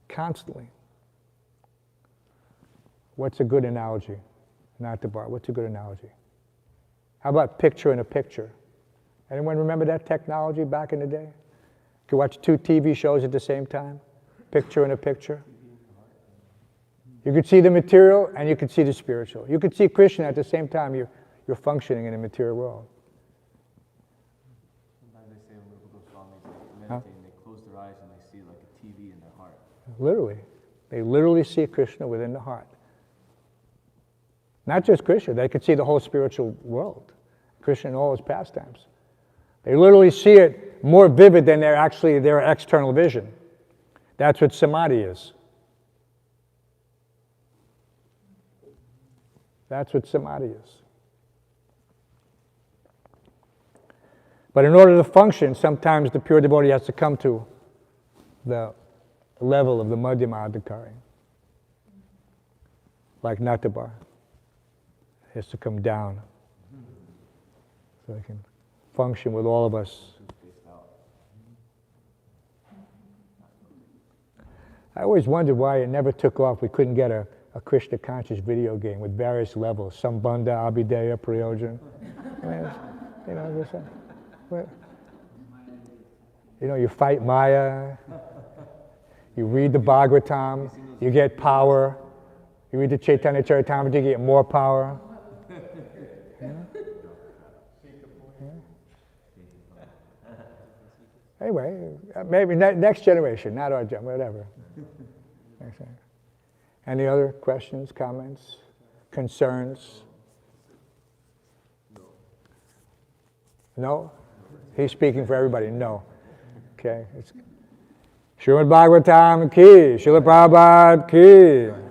Constantly. What's a good analogy? Not the bar. What's a good analogy? How about picture in a picture? Anyone remember that technology back in the day? You could watch 2 TV shows at the same time. Picture in a picture. You could see the material and you could see the spiritual. You could see Krishna at the same time you're functioning in the material world. Sometimes they say when people go strong, they meditate and they close their eyes and they see like a TV in their heart. Literally. They literally see Krishna within the heart. Not just Krishna, they could see the whole spiritual world. Krishna in all his pastimes. They literally see it more vivid than their external vision. That's what samadhi is. That's what samadhi is. But in order to function, sometimes the pure devotee has to come to the level of the Madhyama Adhikari. Like Natabar. He has to come down so he can function with all of us. I always wondered why it never took off. We couldn't get a Krishna conscious video game with various levels. Sambandha, Abhideya, Prayojan. You fight Maya. You read the Bhagavatam. You get power. You read the Chaitanya Charitamrita, you get more power. Anyway, maybe next generation, not our generation, whatever. Any other questions, comments, concerns? No? He's speaking for everybody, no. Okay. Srimad Bhagavatam ki, Srila Prabhupada ki.